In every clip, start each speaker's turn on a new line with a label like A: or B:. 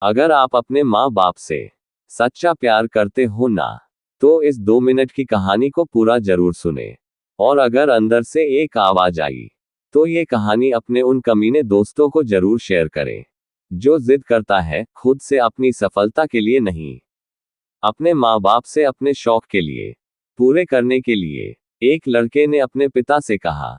A: अगर आप अपने माँ बाप से सच्चा प्यार करते हो ना, तो इस 2 मिनट की कहानी को पूरा जरूर सुने। और अगर अंदर से एक आवाज आई, तो ये कहानी अपने उन कमीने दोस्तों को जरूर शेयर करें, जो जिद करता है खुद से अपनी सफलता के लिए नहीं, अपने माँ बाप से अपने शौक के लिए पूरे करने के लिए। एक लड़के ने अपने पिता से कहा,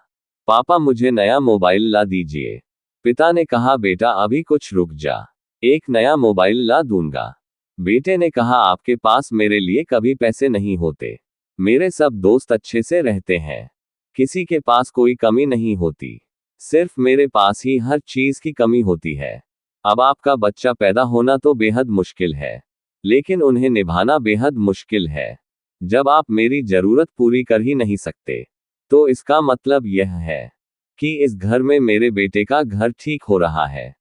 A: पापा मुझे नया मोबाइल ला दीजिए। पिता ने कहा, बेटा अभी कुछ रुक जा, एक नया मोबाइल ला दूंगा। बेटे ने कहा, आपके पास मेरे लिए कभी पैसे नहीं होते, मेरे सब दोस्त अच्छे से रहते हैं, किसी के पास कोई कमी नहीं होती, सिर्फ मेरे पास ही हर चीज की कमी होती है। अब आपका बच्चा पैदा होना तो बेहद मुश्किल है, लेकिन उन्हें निभाना बेहद मुश्किल है। जब आप मेरी जरूरत पूरी कर ही नहीं सकते, तो इसका मतलब यह है कि इस घर में मेरे बेटे का घर ठीक हो रहा है।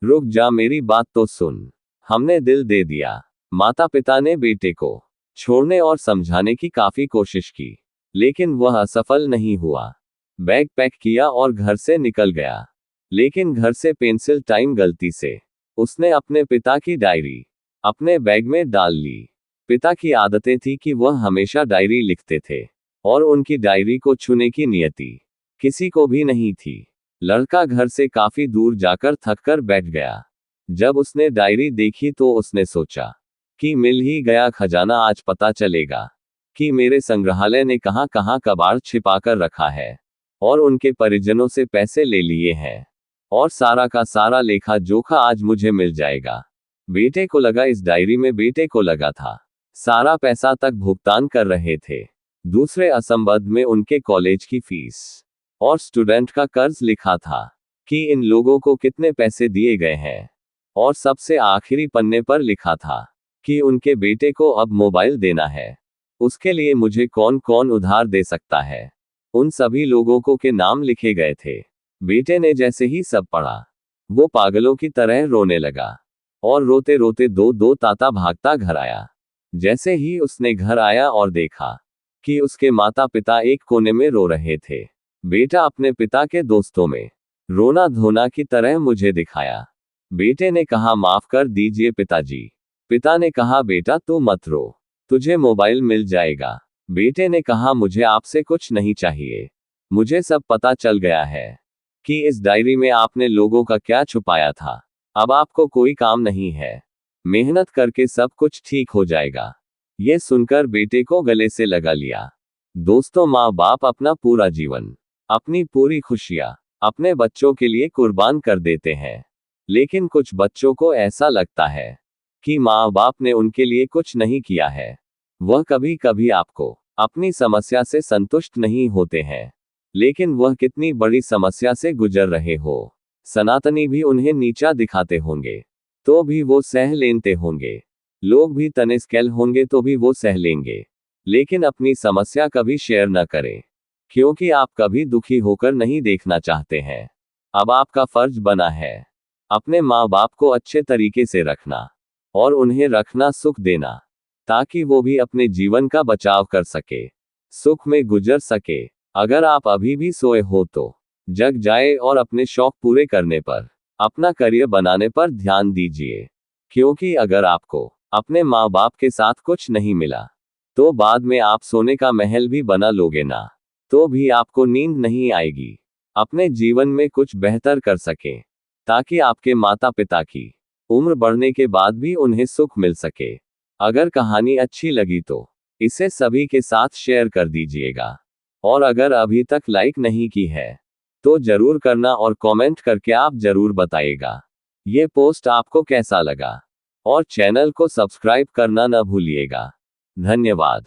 A: रुक जा, मेरी बात तो सुन। हमने दिल दे दिया। माता पिता ने बेटे को छोड़ने और समझाने की काफी कोशिश की, लेकिन वह असफल नहीं हुआ। बैग पैक किया और घर से निकल गया। लेकिन घर से पेंसिल टाइम गलती से उसने अपने पिता की डायरी अपने बैग में डाल ली। पिता की आदतें थी कि वह हमेशा डायरी लिखते थे, और उनकी डायरी को छूने की नियति किसी को भी नहीं थी। लड़का घर से काफी दूर जाकर थककर बैठ गया। जब उसने डायरी देखी तो उसने सोचा कि मिल ही गया खजाना, आज पता चलेगा कि मेरे संग्रहालय ने कहां कहां कबाड़ छिपाकर रखा है, और उनके परिजनों से पैसे ले लिए हैं, और सारा का सारा लेखा जोखा आज मुझे मिल जाएगा। बेटे को लगा, इस डायरी में बेटे को लगा था सारा पैसा तक भुगतान कर रहे थे। दूसरे असंबद्ध में उनके कॉलेज की फीस और स्टूडेंट का कर्ज लिखा था कि इन लोगों को कितने पैसे दिए गए हैं, और सबसे आखिरी पन्ने पर लिखा था कि उनके बेटे को अब मोबाइल देना है। उसके लिए मुझे कौन कौन उधार दे सकता है, उन सभी लोगों को के नाम लिखे गए थे। बेटे ने जैसे ही सब पढ़ा, वो पागलों की तरह रोने लगा, और रोते रोते दो दो ताता भागता घर आया। जैसे ही उसने घर आया और देखा कि उसके माता पिता एक कोने में रो रहे थे, बेटा अपने पिता के दोस्तों में रोना धोना की तरह मुझे दिखाया। बेटे ने कहा, माफ कर दीजिए पिताजी। पिता ने कहा, बेटा तू मत रो, तुझे मोबाइल मिल जाएगा। बेटे ने कहा, मुझे आपसे कुछ नहीं चाहिए, मुझे सब पता चल गया है कि इस डायरी में आपने लोगों का क्या छुपाया था। अब आपको कोई काम नहीं है, मेहनत करके सब कुछ ठीक हो जाएगा। ये सुनकर बेटे को गले से लगा लिया। दोस्तों, माँ बाप अपना पूरा जीवन, अपनी पूरी खुशियां अपने बच्चों के लिए कुर्बान कर देते हैं, लेकिन कुछ बच्चों को ऐसा लगता है कि माँ बाप ने उनके लिए कुछ नहीं किया है। वह कभी कभी आपको अपनी समस्या से संतुष्ट नहीं होते हैं, लेकिन वह कितनी बड़ी समस्या से गुजर रहे हो, सनातनी भी उन्हें नीचा दिखाते होंगे तो भी वो सह लेते होंगे। लोग भी तनिस्केल होंगे तो भी वो सह लेंगे, लेकिन अपनी समस्या कभी शेयर न करें, क्योंकि आप कभी दुखी होकर नहीं देखना चाहते हैं। अब आपका फर्ज बना है अपने माँ बाप को अच्छे तरीके से रखना, और उन्हें रखना सुख देना, ताकि वो भी अपने जीवन का बचाव कर सके, सुख में गुजर सके। अगर आप अभी भी सोए हो तो जग जाए और अपने शौक पूरे करने पर, अपना करियर बनाने पर ध्यान दीजिए, क्योंकि अगर आपको अपने माँ बाप के साथ कुछ नहीं मिला, तो बाद में आप सोने का महल भी बना लोगे ना, तो भी आपको नींद नहीं आएगी। अपने जीवन में कुछ बेहतर कर सकें, ताकि आपके माता पिता की उम्र बढ़ने के बाद भी उन्हें सुख मिल सके। अगर कहानी अच्छी लगी तो इसे सभी के साथ शेयर कर दीजिएगा, और अगर अभी तक लाइक नहीं की है तो जरूर करना, और कमेंट करके आप जरूर बताइएगा ये पोस्ट आपको कैसा लगा, और चैनल को सब्सक्राइब करना न भूलिएगा। धन्यवाद।